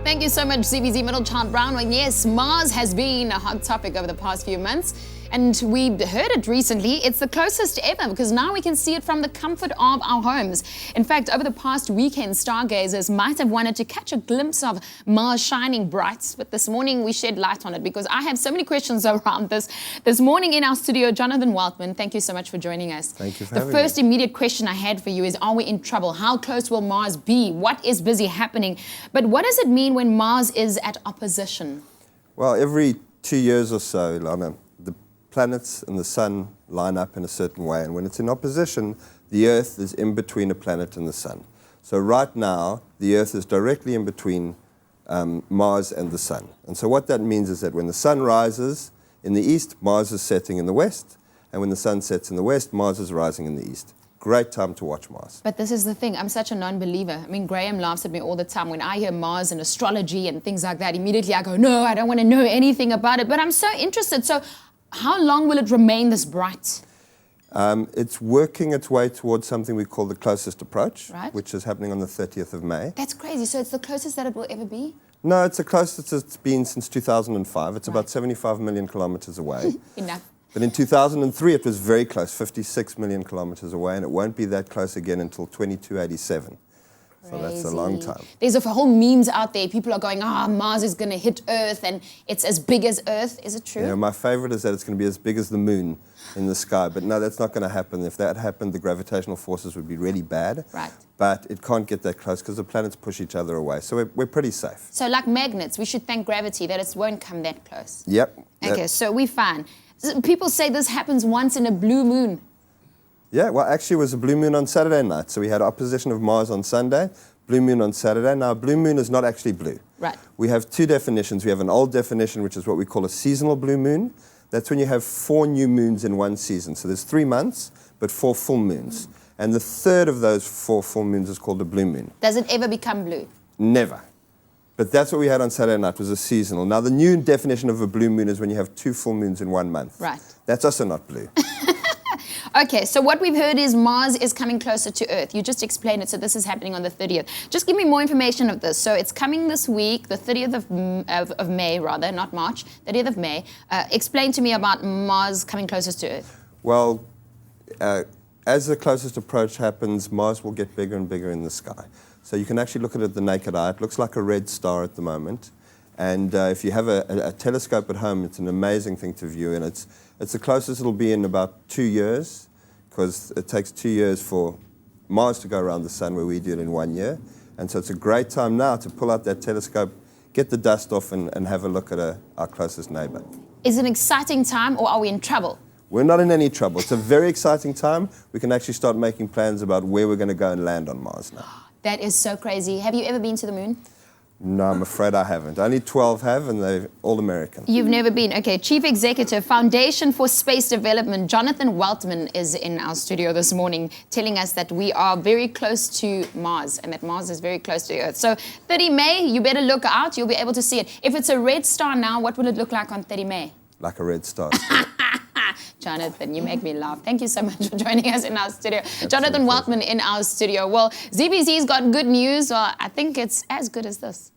Thank you so much, CBZ Middlechild Brown. And yes, Mars has been a hot topic over the past few months. And we heard it recently. It's the closest ever because now we can see it from the comfort of our homes. In fact, over the past weekend, stargazers might have wanted to catch a glimpse of Mars shining bright. But this morning, we shed light on it because I have so many questions around this. This morning in our studio, Jonathan Weltman, thank you so much for joining us. Thank you for having me. The first immediate question I had for you is, are we in trouble? How close will Mars be? What is busy happening? But what does it mean when Mars is at opposition? Well, every 2 years or so, Lana, the planets and the sun line up in a certain way. And when it's in opposition, the Earth is in between a planet and the sun. So right now, the Earth is directly in between Mars and the sun. And so what that means is that when the sun rises in the east, Mars is setting in the west. And when the sun sets in the west, Mars is rising in the east. Great time to watch Mars. But this is the thing, I'm such a non-believer. I mean, Graham laughs at me all the time when I hear Mars and astrology and things like that. Immediately I go, no, I don't want to know anything about it. But I'm so interested. So how long will it remain this bright? It's working its way towards something we call the closest approach, right, which is happening on the 30th of May. That's crazy. So it's the closest that it will ever be? No, it's the closest it's been since 2005. It's about 75 million kilometers away. Enough. But in 2003, it was very close, 56 million kilometers away, and it won't be that close again until 2287. So that's a long time. There's a whole memes out there. People are going, Mars is going to hit Earth, and it's as big as Earth. Is it true? Yeah, my favorite is that it's going to be as big as the moon in the sky. But no, that's not going to happen. If that happened, the gravitational forces would be really bad. Right. But it can't get that close because the planets push each other away. So we're pretty safe. So like magnets, we should thank gravity that it won't come that close. Yep. Okay, so we're fine. People say this happens once in a blue moon. Yeah, well, actually, it was a blue moon on Saturday night. So we had opposition of Mars on Sunday, blue moon on Saturday. Now, a blue moon is not actually blue. Right. We have two definitions. We have an old definition, which is what we call a seasonal blue moon. That's when you have 4 new moons in one season. So there's 3 months, but 4 full moons. And the third of those 4 full moons is called a blue moon. Does it ever become blue? Never. But that's what we had on Saturday night, was a seasonal. Now, the new definition of a blue moon is when you have 2 full moons in 1 month. Right. That's also not blue. Okay, so what we've heard is Mars is coming closer to Earth. You just explained it, so this is happening on the 30th. Just give me more information of this. So it's coming this week, the 30th of May, rather, not March, 30th of May. Explain to me about Mars coming closest to Earth. Well, as the closest approach happens, Mars will get bigger and bigger in the sky. So you can actually look at it with the naked eye. It looks like a red star at the moment. And if you have a telescope at home, it's an amazing thing to view. And it's the closest it'll be in about 2 years, because it takes 2 years for Mars to go around the sun, where we do it in 1 year. And so it's a great time now to pull out that telescope, get the dust off, and have a look at our closest neighbor. Is it an exciting time, or are we in trouble? We're not in any trouble. It's a very exciting time. We can actually start making plans about where we're going to go and land on Mars now. That is so crazy. Have you ever been to the moon? No, I'm afraid I haven't. Only 12 have, and they're all American. You've never been. Okay, Chief Executive, Foundation for Space Development, Jonathan Weltman is in our studio this morning telling us that we are very close to Mars and that Mars is very close to Earth. So 30 May, you better look out. You'll be able to see it. If it's a red star now, what will it look like on 30 May? Like a red star. Jonathan, you make me laugh. Thank you so much for joining us in our studio. Absolutely. Jonathan Weltman in our studio. Well, ZBZ's got good news. Well, I think it's as good as this.